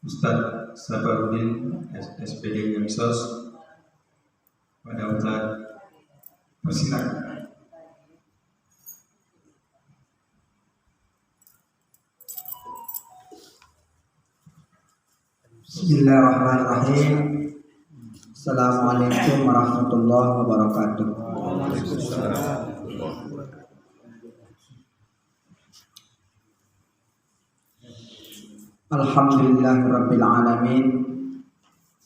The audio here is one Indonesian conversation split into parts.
Ustadz Sabarudin SPD Mensos pada Ustadz persilakan. Bismillahirrahmanirrahim. Assalamualaikum warahmatullahi wabarakatuh. Alhamdulillahirabbil alamin.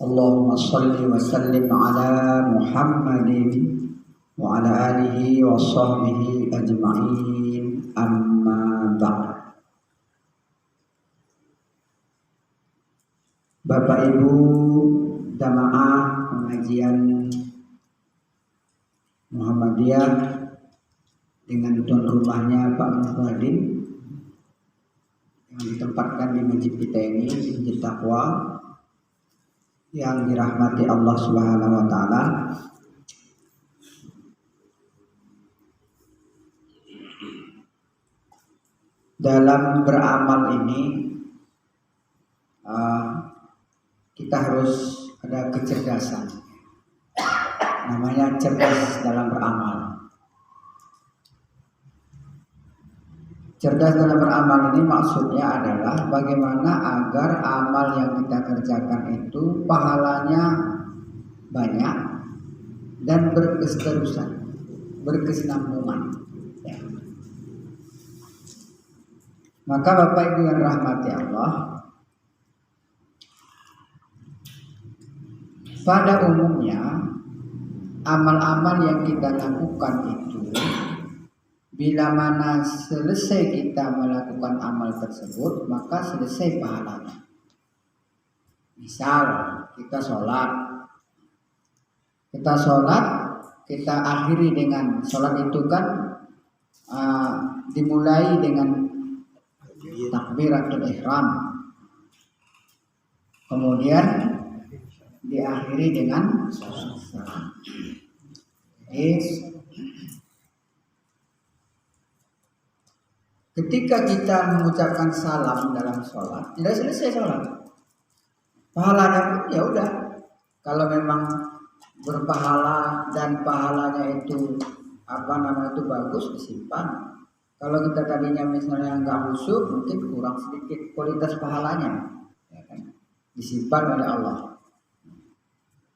Allahumma shalli wa sallim ala Muhammadin wa ala alihi wa sahbihi ajma'in. Amma ba'd. Bapak Ibu jamaah pengajian Muhammadiyah dengan tuan rumahnya Pak Muhyiddin yang ditempatkan di masjid kita ini, di Masjid Taqwa, yang dirahmati Allah Subhanahu wa taala. Dalam beramal ini kita harus ada kecerdasan, namanya cerdas dalam beramal. Cerdas dalam beramal ini maksudnya adalah bagaimana agar amal yang kita kerjakan itu pahalanya banyak dan berketerusan, berkesinambungan. Ya. Maka Bapak Ibu yang rahmati Allah, pada umumnya amal-amal yang kita lakukan itu, bila mana selesai kita melakukan amal tersebut, maka selesai pahalanya. Misal kita sholat, kita akhiri dengan sholat itu kan dimulai dengan takbiratul ihram, kemudian diakhiri dengan salam. Ketika kita mengucapkan salam dalam sholat, tidak selesai sholat. Pahalanya pun ya udah. Kalau memang berpahala dan pahalanya itu itu bagus, disimpan. Kalau kita tadinya misalnya nggak khusyuk, mungkin kurang sedikit kualitas pahalanya, ya kan? Disimpan oleh Allah.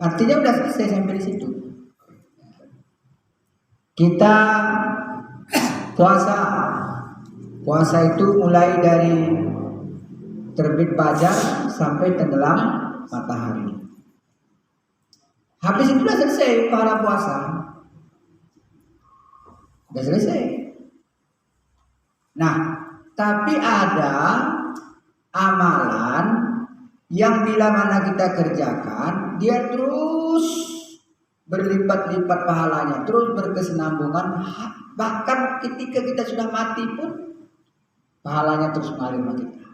Artinya udah selesai sampai di situ. Kita puasa itu mulai dari terbit fajar sampai tenggelam matahari. Habis itu udah selesai pahala puasa. Udah selesai. Nah, tapi ada amalan yang bila mana kita kerjakan, dia terus berlipat-lipat pahalanya, terus berkesinambungan, bahkan ketika kita sudah mati pun pahalanya terus mengalir bagi kita.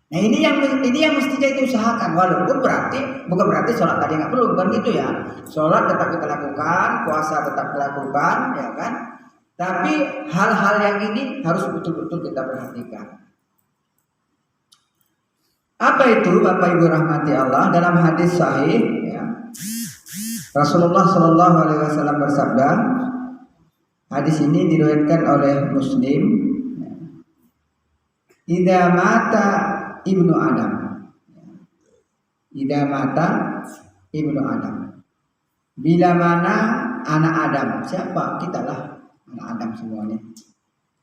Nah ini yang mestinya itu usahakan. Walaupun bukan berarti sholat tadi nggak perlu, bukan gitu ya. Sholat tetap kita lakukan, puasa tetap kita lakukan, ya kan. Tapi hal-hal yang ini harus betul-betul kita perhatikan. Apa itu Bapak Ibu rahmati Allah? Dalam hadis sahih, ya, Rasulullah Shallallahu Alaihi Wasallam bersabda. Hadis ini diriwayatkan oleh Muslim. Idza mata ibnu Adam. Idza mata ibnu Adam. Bila mana anak Adam, siapa? Kita lah anak Adam semuanya.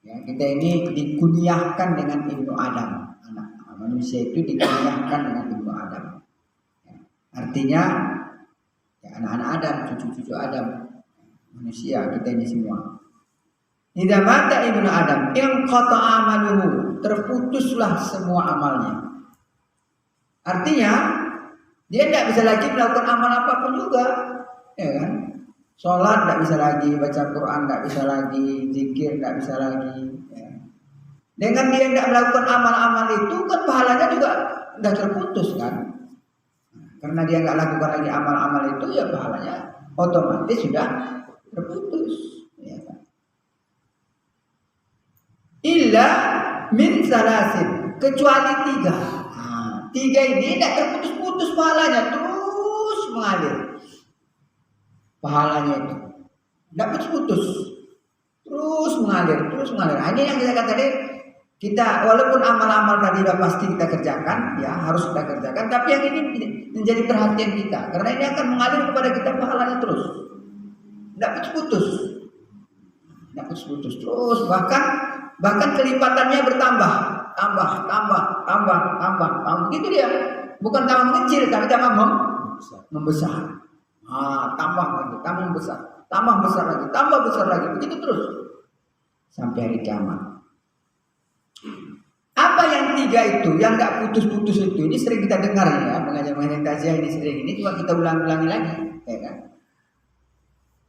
Ya, kita ini dikunyahkan dengan ibnu Adam. Anak manusia itu dikunyahkan dengan ibnu Adam. Ya, artinya ya, anak-anak Adam, cucu-cucu Adam. Manusia kita ini semua. Idza mata ibnu Adam, in qata'a amaluhu, terputuslah semua amalnya. Artinya dia tidak bisa lagi melakukan amal apapun juga, ya kan? Sholat tidak bisa lagi, baca Quran tidak bisa lagi, zikir tidak bisa lagi. Ya. Dengan dia tidak melakukan amal-amal itu kan pahalanya juga sudah terputus kan? Karena dia nggak lakukan lagi amal-amal itu, ya pahalanya otomatis sudah terputus. Ya kan? Illa min salasin, kecuali 3. Nah, 3 ini tidak terputus-putus pahalanya, terus mengalir. Pahalanya itu tidak putus-putus, terus mengalir. Nah, ini yang kita kata tadi, kita walaupun amal-amal tadi sudah pasti kita kerjakan, ya harus kita kerjakan, tapi yang ini menjadi perhatian kita, karena ini akan mengalir kepada kita pahalanya terus, tidak putus-putus, terus bahkan kelipatannya bertambah, tambah, gitu dia, bukan tambah mengecil, tapi tambah membesar. Tambah besar lagi, begitu terus sampai hari kiamat. Apa yang 3 itu, yang nggak putus-putus itu, ini sering kita dengar ya, mengajar-mengajar takziah ini sering, ini cuma kita ulang-ulangi lagi, ya kan?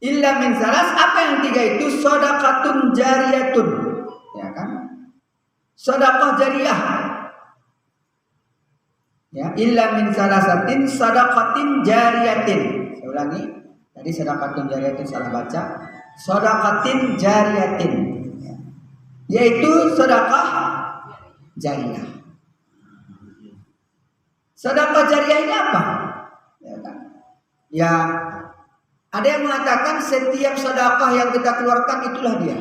Illa min salas, apa yang 3 itu? Shadaqatun jariyatun, ya kan? Sedekah jariyah. Ya, illa min salasatin sadaqatin jariyatin. Saya ulangi, tadi sadaqatun jariyatin salah baca. Sadaqatin jariyatin, ya. Yaitu sedekah jariyah. Sedekah jariyah ini apa? Ya kan? Ya, ada yang mengatakan setiap sedekah yang kita keluarkan itulah dia.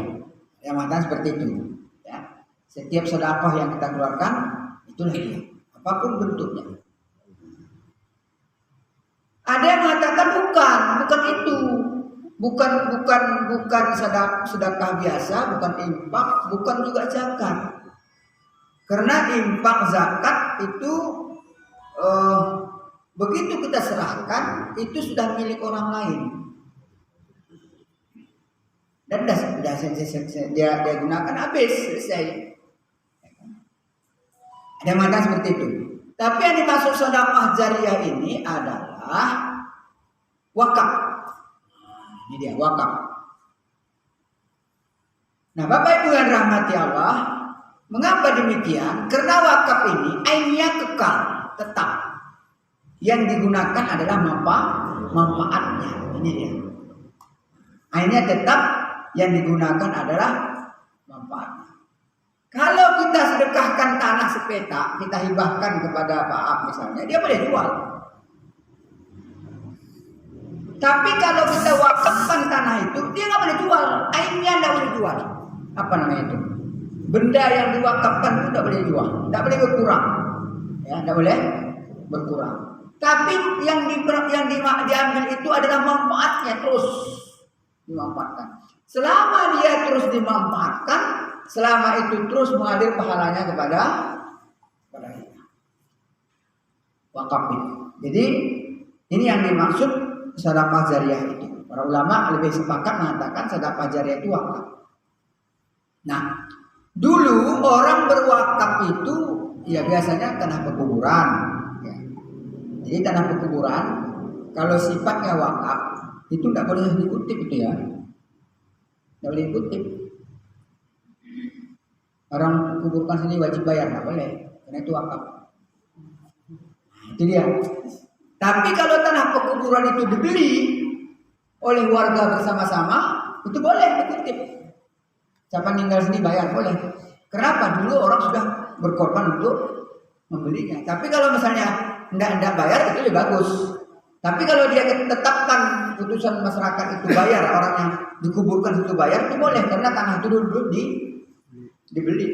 Yang mengatakan seperti itu. Ya. Setiap sedekah yang kita keluarkan itulah dia, apapun bentuknya. Ada yang mengatakan bukan itu. Bukan sedekah biasa, bukan infak, bukan juga zakat. Karena infak zakat itu begitu kita serahkan itu sudah milik orang lain. Dan dia gunakan habis, selesai. Ada yang mengatakan seperti itu. Tapi yang dimaksud sedekah jariyah ini adalah wakaf. Ini dia wakaf. Nah, Bapak Ibu yang rahmati Allah, mengapa demikian? Karena wakaf ini ainnya kekal, tetap. Yang digunakan adalah manfaatnya. Ini dia. Ainnya tetap, yang digunakan adalah manfaatnya. Kalau kita sedekahkan tanah sepetak, kita hibahkan kepada Pak Ab misalnya, dia boleh jual. Tapi kalau kita wakafkan tanah itu, dia nggak boleh jual. Ainnya nggak boleh jual. Apa namanya itu? Benda yang diwakafkan itu nggak boleh jual, nggak boleh berkurang. Ya, nggak boleh berkurang. Tapi yang diambil itu adalah manfaatnya, terus dimanfaatkan. Selama dia terus dimanfaatkan, selama itu terus mengalir pahalanya kepada kita. Wakaf itu. Jadi ini yang dimaksud sedekah jariyah itu. Para ulama lebih sepakat mengatakan sedekah jariyah itu wakaf. Nah, dulu orang berwakaf itu ya biasanya tanah pekuburan. Ya. Jadi tanah pekuburan kalau sifatnya wakaf itu tidak boleh dikutip itu ya. Tidak boleh dikutip. Orang kuburkan sendiri wajib bayar, nggak boleh, karena itu wakaf. Itu dia. Tapi kalau tanah pekuburan itu dibeli oleh warga bersama-sama, itu boleh dikutip. Siapa meninggal sendiri bayar, boleh. Kenapa? Dulu orang sudah berkorban untuk membelinya. Tapi kalau misalnya tidak bayar, itu lebih bagus. Tapi kalau dia tetapkan putusan masyarakat itu bayar, orang yang dikuburkan itu bayar, itu boleh. Karena tanah itu dulu dibeli.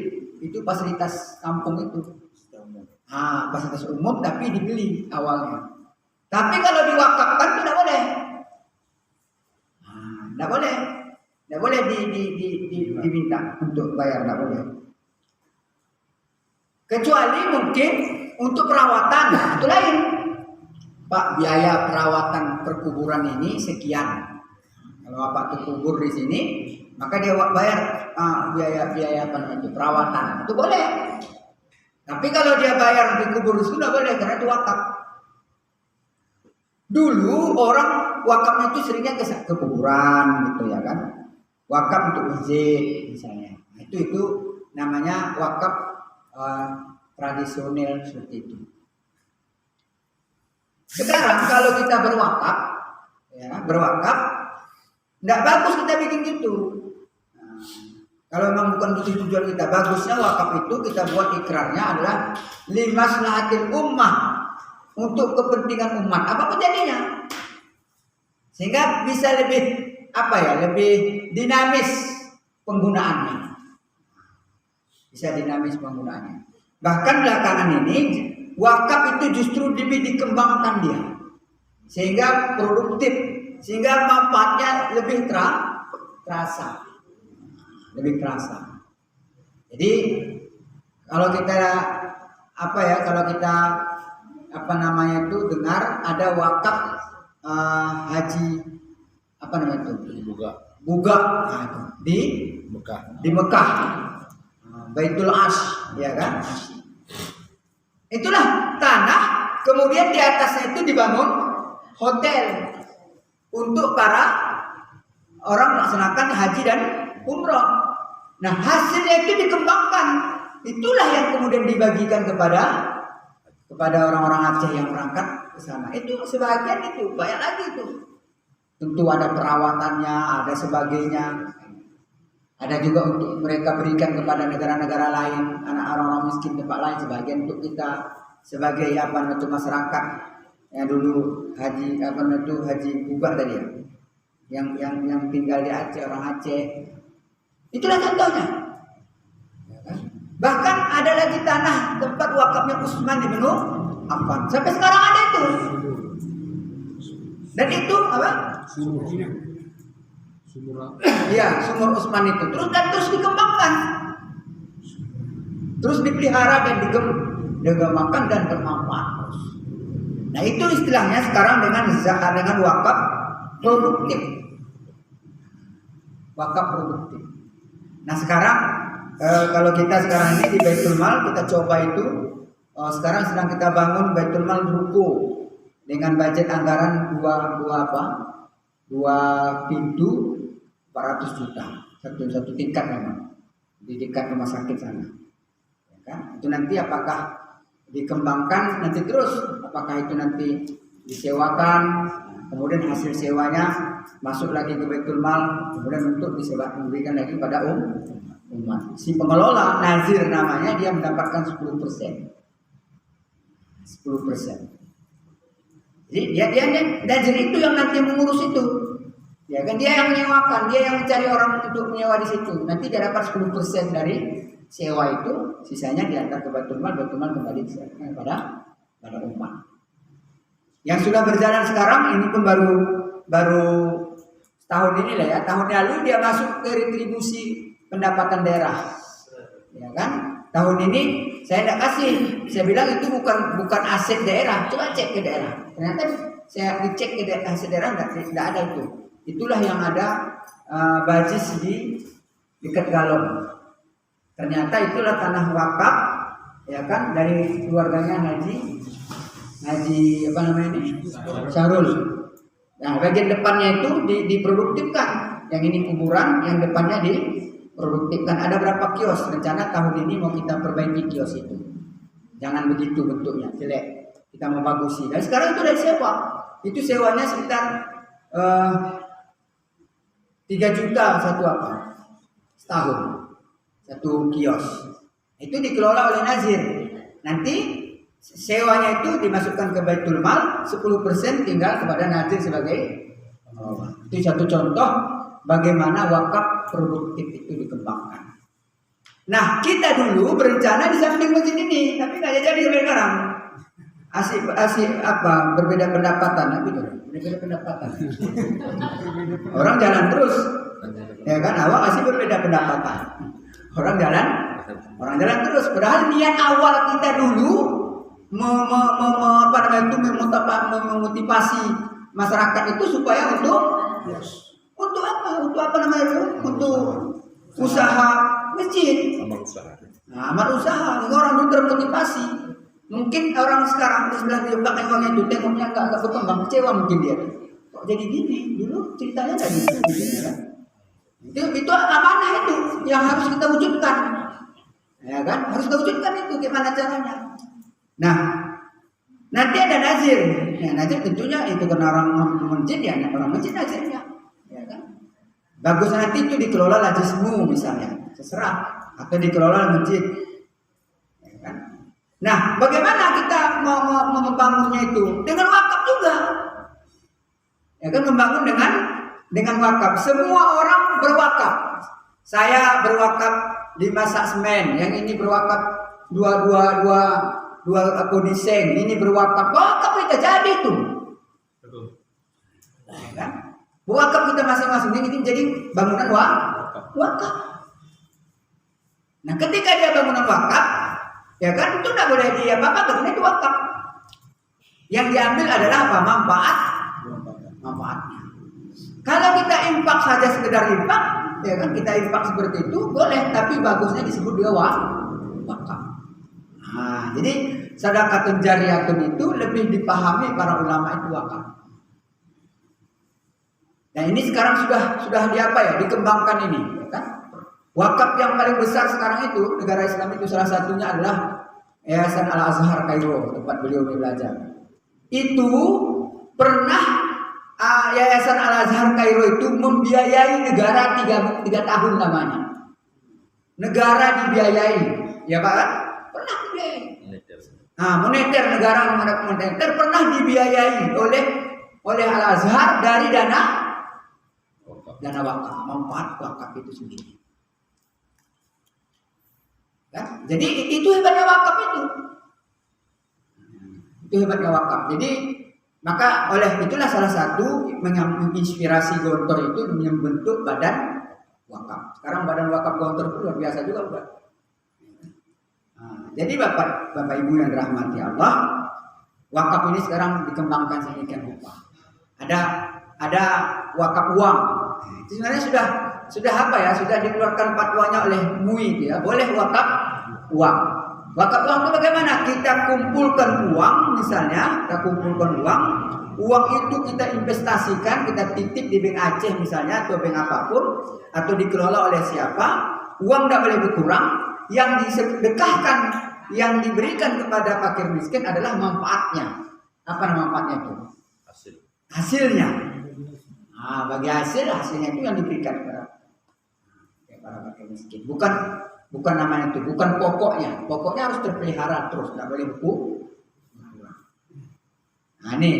Itu fasilitas kampung itu. Fasilitas umum tapi dibeli awalnya. Tapi kalau diwakafkan itu tidak boleh. Tidak boleh. Tidak boleh diminta untuk bayar, tidak boleh. Kecuali mungkin untuk perawatan, itu lain. Pak, biaya perawatan perkuburan ini sekian. Kalau Bapak terkubur di sini, maka dia bayar biaya apa namanya itu perawatan, itu boleh. Tapi kalau dia bayar dikubur di sini tidak boleh, karena itu wakaf. Dulu orang wakafnya itu seringnya ke kuburan gitu ya kan. Wakaf untuk masjid misalnya. Itu namanya wakaf tradisional seperti itu. Sekarang kalau kita berwakaf, tidak bagus kita bikin gitu. Kalau memang bukan itu tujuan kita, bagusnya wakaf itu kita buat ikrarnya adalah limaslahatil ummah, untuk kepentingan umat, apapun jadinya, sehingga bisa lebih lebih dinamis penggunaannya, bisa dinamis penggunaannya. Bahkan belakangan ini wakaf itu justru lebih dikembangkan dia, sehingga produktif, sehingga manfaatnya lebih terasa. Lebih terasa. Jadi kalau kita dengar ada wakaf haji buga di Mekah, Baitul Ash, ya kan? Itulah tanah, kemudian di atasnya itu dibangun hotel untuk para orang melaksanakan haji dan umroh. Nah, hasilnya itu dikembangkan. Itulah yang kemudian dibagikan kepada orang-orang Aceh yang berangkat ke sana. Itu sebagian itu, banyak lagi itu. Tentu ada perawatannya, ada sebagainya. Ada juga untuk mereka berikan kepada negara-negara lain, anak orang miskin tempat lain, sebagian untuk kita sebagai masyarakat yang dulu haji buka tadi ya. Yang tinggal di Aceh, orang Aceh. Itulah contohnya. Bahkan ada lagi tanah tempat wakafnya Utsman bin Affan. Sampai sekarang ada itu. Dan itu apa? Iya, sumur Utsman itu. Terus dikembangkan. Terus dipelihara dan dikembangkan dan bermanfaat. Nah, itu istilahnya sekarang dengan wakaf produktif. Wakaf produktif. Nah, sekarang kalau kita sekarang ini di Baitul Mal kita coba itu, sekarang sedang kita bangun Baitul Mal ruko dengan budget anggaran dua pintu 400 juta satu tingkat, memang di dekat rumah sakit sana, ya kan? Itu nanti apakah dikembangkan nanti terus, apakah itu nanti disewakan, kemudian hasil sewanya masuk lagi ke Baitul Mal, kemudian untuk diberikan lagi pada umat. Si pengelola nazir namanya, dia mendapatkan 10%. Jadi dia nazir itu yang nanti mengurus itu. Ya kan, dia yang menyewakan, dia yang mencari orang untuk menyewa di situ. Nanti dia dapat 10% dari sewa itu, sisanya diantar ke Baitul Mal kembali kepada umat. Yang sudah berjalan sekarang ini pun baru tahun ini lah ya. Tahun lalu dia masuk ke retribusi pendapatan daerah, ya kan? Tahun ini saya tidak kasih, saya bilang itu bukan aset daerah. Coba cek ke daerah. Ternyata saya dicek ke aset daerah tidak ada itu. Itulah yang ada bajis di dekat Galon. Ternyata itulah tanah wakaf, ya kan, dari keluarganya Haji Syarul. Nah, bagian depannya itu diproduktifkan. Yang ini kuburan, yang depannya diproduktifkan. Ada berapa kios? Rencana tahun ini mau kita perbaiki kios itu. Jangan begitu bentuknya, jelek. Kita mau bagusi. Dan sekarang itu dari sewa. Itu sewanya sekitar 3 juta setahun. Satu kios. Itu dikelola oleh nazir. Nanti sewanya itu dimasukkan ke Baitul Mal, 10% tinggal kepada nazir sebagai pengelola. Itu satu contoh bagaimana wakaf produktif itu dikembangkan. Nah, kita dulu berencana di samping masjid ini, tapi nggak jadi sampai sekarang. Berbeda pendapatan, berbeda pendapatan. Orang jalan terus, ya kan? Awak masih berbeda pendapatan. Orang jalan terus. Padahal niat awal kita dulu memotivasi masyarakat itu supaya untuk usaha masjid. Amal usaha. Orang itu termotivasi. Mungkin orang sekarang sebelah belakang uangnya itu tengoknya agak berkembang, kecewa mungkin dia. Kok jadi gini? Dulu ceritanya tadi. Itu amanah itu yang harus kita wujudkan. Ya kan? Harus kita wujudkan itu gimana caranya. Nah, nanti ada nazir. Ya, nazir tentunya itu karena orang masjid ya, orang masjid nazirnya. Ya kan? Bagusnya nanti itu dikelola lajismu misalnya, terserah, atau dikelola masjid. Ya kan? Nah, bagaimana kita mau membangunnya itu? Dengan wakaf juga. Ya kan, membangun dengan wakaf. Semua orang berwakaf. Saya berwakaf 5 sak semen, yang ini berwakaf dua kodiseng, ini berwakaf. Wakaf kita jadi itu. Betul. Ya kan? Wakaf kita masing-masing ini jadi bangunan wakaf. Nah, ketika dia bangunan wakaf, ya kan, itu tidak boleh dia apa-apa, karena itu wakaf. Yang diambil adalah apa? Manfaatnya. Kalau kita infak saja sekedar infak, ya kan, kita infak seperti itu boleh, tapi bagusnya disebut dia wakaf. Nah, jadi sedekahun jariyatun itu lebih dipahami para ulama itu wakaf. Nah, ini sekarang sudah dikembangkan ini, ya kan? Wakaf yang paling besar sekarang itu negara Islam itu salah satunya adalah Yayasan Al-Azhar Kairo, tempat beliau belajar. Itu pernah Yayasan Al-Azhar Kairo itu membiayai negara 3 tahun namanya. Negara dibiayai, ya Pak? Pernah dibiayai. Moneter, negara moneter pernah dibiayai oleh Al-Azhar dari dana wakaf, manfaat wakaf itu sendiri. Ya, jadi itu hebatnya wakaf itu. Itu hebatnya wakaf. Jadi maka oleh itulah salah satu menginspirasi Gontor itu membentuk badan wakaf. Sekarang badan wakaf Gontor itu luar biasa juga udah. Jadi Bapak Ibu yang dirahmati Allah, wakaf ini sekarang dikembangkan sedemikian rupa. Ada wakaf uang. Itu sebenarnya sudah apa ya? Sudah dikeluarkan fatwanya oleh MUI ya. Boleh wakaf uang. Wakaf uang itu bagaimana? Kita kumpulkan uang misalnya, uang itu kita investasikan, kita titip di Bank Aceh misalnya atau bank apapun, atau dikelola oleh siapa. Uang tidak boleh berkurang. Yang disedekahkan, yang diberikan kepada fakir miskin adalah manfaatnya. Apa nama manfaatnya itu? Hasilnya. Nah, bagi hasilnya itu yang diberikan kepada para fakir miskin. Bukan namanya itu, bukan pokoknya. Pokoknya harus terpelihara terus, tidak boleh berkurang. Nah, ini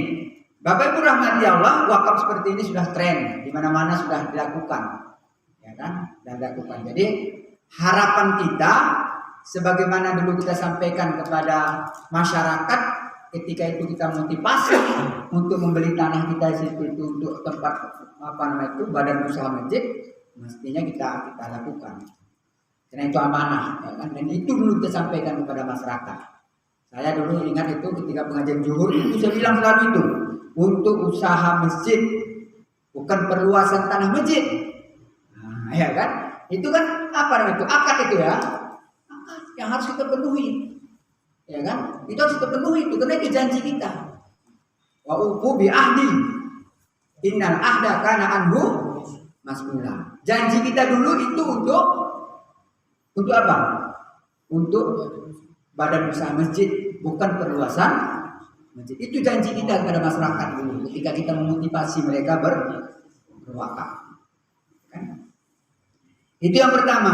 Bapak Ibu rahmati Allah, wakaf seperti ini sudah tren, di mana-mana sudah dilakukan, ya kan? Sudah dilakukan. Jadi harapan kita, sebagaimana dulu kita sampaikan kepada masyarakat, ketika itu kita motivasi untuk membeli tanah kita di situ itu untuk tempat badan usaha masjid, mestinya kita lakukan. Karena itu amanah, ya kan? Dan itu dulu kita sampaikan kepada masyarakat. Saya dulu ingat itu ketika pengajian zuhur itu saya bilang selalu itu untuk usaha masjid, bukan perluasan tanah masjid. Nah, ya kan? Itu kan apa namanya itu? Akad itu ya. Akad yang harus kita penuhi. Ya kan? Itu harus kita penuhi itu karena itu janji kita. Wa uqu bi ahdi. Innal ahda kana anhu mas'ula. Janji kita dulu itu untuk apa? Untuk badan usaha masjid, bukan perluasan masjid. Itu janji kita kepada masyarakat dulu ketika kita memotivasi mereka berwakaf. Kan? Itu yang pertama.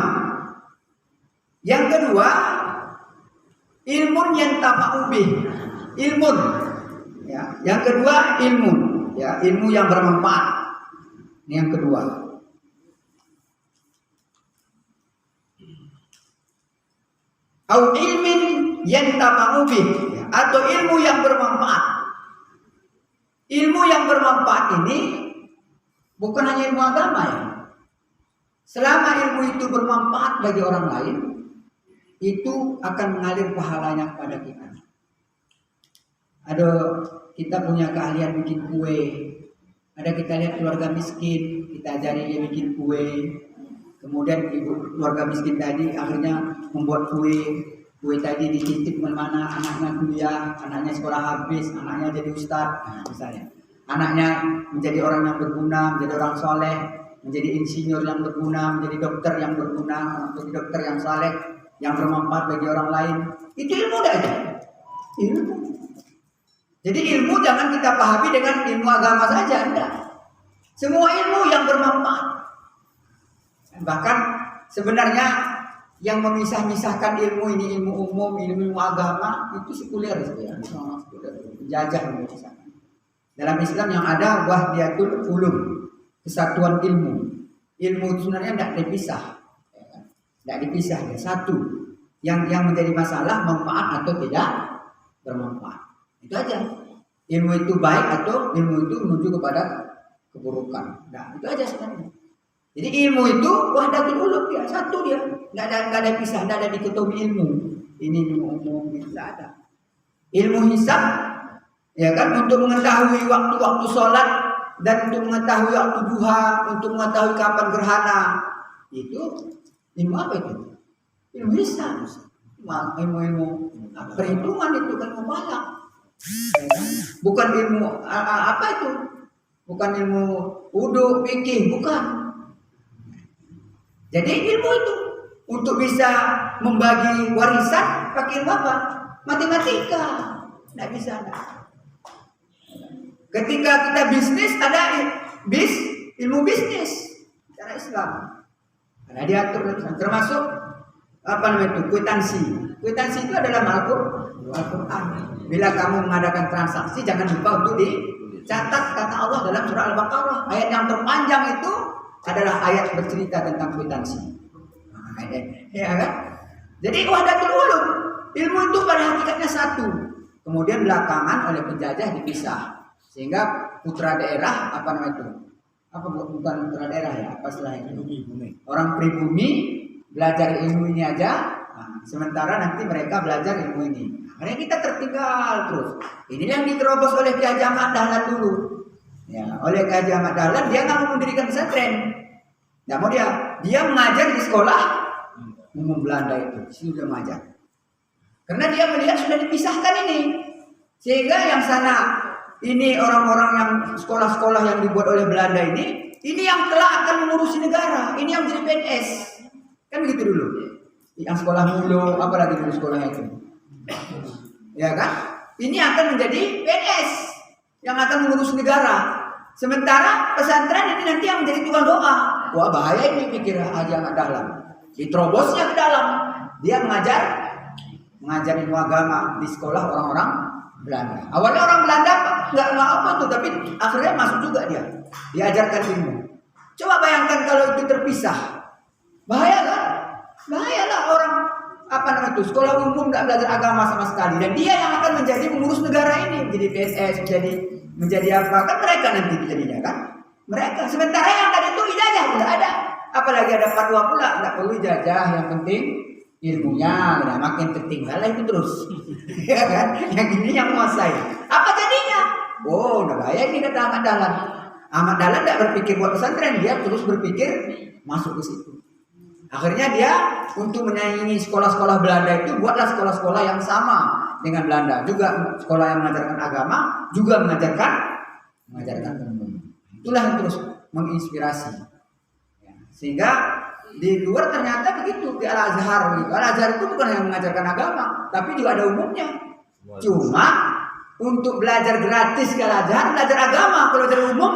Yang kedua, ilmun yang tafa'ubih. Ilmun. Ya. Yang kedua ilmu. Ya, ilmu yang bermanfaat. Ini yang kedua. Au ilmin yang tafa'ubih. Ya, atau ilmu yang bermanfaat. Ilmu yang bermanfaat ini bukan hanya ilmu agama ya. Selama ilmu itu bermanfaat bagi orang lain, itu akan mengalir pahalanya kepada kita. Ada kita punya keahlian bikin kue, ada kita lihat keluarga miskin, kita ajari dia bikin kue. Kemudian ibu keluarga miskin tadi akhirnya membuat kue tadi dititip kemana-mana, anaknya kuliah, anaknya sekolah habis, anaknya jadi ustadz, misalnya. Anaknya menjadi orang yang berguna, menjadi orang soleh, menjadi insinyur yang berguna, menjadi dokter yang berguna, menjadi dokter yang saleh, yang bermanfaat bagi orang lain. Itu ilmu dah itu. Ilmu. Jadi ilmu jangan kita pahami dengan ilmu agama saja, enggak. Semua ilmu yang bermanfaat. Bahkan sebenarnya yang memisah-misahkan ilmu ini, ilmu umum, ilmu agama, itu sekuler ya, penjajah memisahkan. Dalam Islam yang ada wahdatul ulum, kesatuan ilmu. Ilmu itu sebenarnya tidak dipisah, tidak dipisah, ya satu. Yang menjadi masalah manfaat atau tidak bermanfaat. Itu aja. Ilmu itu baik atau ilmu itu menuju kepada keburukan. Nah, itu aja sebenarnya. Jadi ilmu itu wahdatul ulum dia, satu dia. Enggak ada pisah, enggak ada dikotomi ilmu. Ini ilmu umum, itu enggak ada. Ilmu hisab ya kan, untuk mengetahui waktu-waktu sholat dan untuk mengetahui waktu duha, untuk mengetahui kapan gerhana. Itu ilmu apa itu? Ilmu hisab. Ilmu perhitungan itu kan mubalak. Bukan ilmu apa itu? Bukan ilmu wudu, fikih, bukan. Jadi ilmu itu untuk bisa membagi warisan pakai ilmu apa? Matematika. Tidak bisa. Ketika kita bisnis ada ilmu bisnis cara Islam. Ada diatur termasuk apa namanya itu? Kwitansi. Kwitansi itu adalah Al-Quran. Bila kamu mengadakan transaksi jangan lupa untuk dicatat kata Allah dalam surah Al-Baqarah. Ayat yang terpanjang itu adalah ayat bercerita tentang kwitansi. Ya kan? Jadi wahdatul ulum, ilmu itu pada hakikatnya satu. Kemudian belakangan oleh penjajah dipisah. Sehingga putra daerah apa namanya itu? Apa bukan putra daerah ya? Apa istilahnya? Orang pribumi belajar ilmu ini aja. Nah, sementara nanti mereka belajar ilmu ini. Akhirnya kita tertinggal terus. Ini yang diterobos oleh Ki Haji Ahmad Dahlan dulu. Ya, oleh Ki Haji Ahmad Dahlan dia nggak mau mendirikan pesantren. Nggak mau dia mengajar di sekolah umum Belanda itu, sudah mengajar. Karena dia melihat sudah dipisahkan ini, sehingga yang sana ini orang-orang yang sekolah-sekolah yang dibuat oleh Belanda ini yang telah akan mengurusi negara, ini yang jadi PNS, kan begitu dulu. Yang sekolah mulu, apalagi dulu sekolahnya itu, ya kan? Ini akan menjadi PNS yang akan mengurus negara. Sementara pesantren ini nanti yang menjadi tukang doa. Wah bahaya ini pikir Haji Ahmad Dahlan. Diterobosnya ke dalam. Dia mengajar ilmu agama di sekolah orang-orang Belanda. Awalnya orang Belanda nggak apa tuh, tapi akhirnya masuk juga dia. Diajarkan ilmu. Coba bayangkan kalau itu terpisah. Bahaya kan? Bahayalah orang apa namanya itu sekolah umum nggak belajar agama sama sekali. Dan dia yang akan menjadi pengurus negara ini, menjadi PNS, menjadi apa kan mereka nanti jadinya kan? Mereka. Sementara yang tadi itu ijazah tidak ada. Apalagi ada fatwa pula, tidak perlu ijazah, yang penting ilmunya. Nah, makin tertinggal itu terus. Ya kan? Yang ini yang menguasai. Apa jadinya? Oh, udah bahaya ini kata Ahmad Dahlan. Ahmad Dahlan tidak berpikir buat pesantren, dia terus berpikir masuk ke situ. Akhirnya dia untuk menyaingi sekolah-sekolah Belanda itu buatlah sekolah-sekolah yang sama dengan Belanda, juga sekolah yang mengajarkan agama, juga mengajarkan ilmu. Itulah yang terus menginspirasi. Ya, sehingga di luar ternyata begitu di Al-Azhar gitu. Al-Azhar itu bukan yang mengajarkan agama, tapi juga ada umumnya. Cuma untuk belajar gratis ke Al-Azhar, belajar agama, kalau belajar umum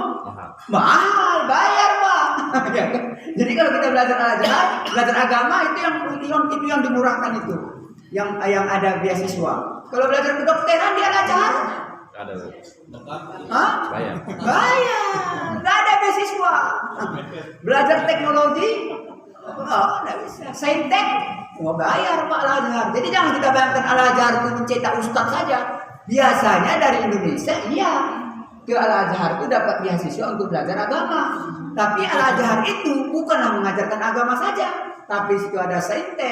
mahal, bayar Pak. Jadi kalau kita belajar Al-Azhar, belajar agama itu yang dimurahkan itu, yang ada beasiswa. Kalau belajar kedokteran di Al-Azhar ada. Bayar. Nggak ada beasiswa. Belajar teknologi, nggak bisa. Saintek, bayar Pak Al-Azhar. Jadi jangan kita bayangkan Al-Azhar itu mencetak ustadz saja. Biasanya dari Indonesia, ke Al-Azhar itu dapat beasiswa untuk belajar agama. Tapi Al-Azhar itu bukanlah mengajarkan agama saja, tapi situ ada saintek.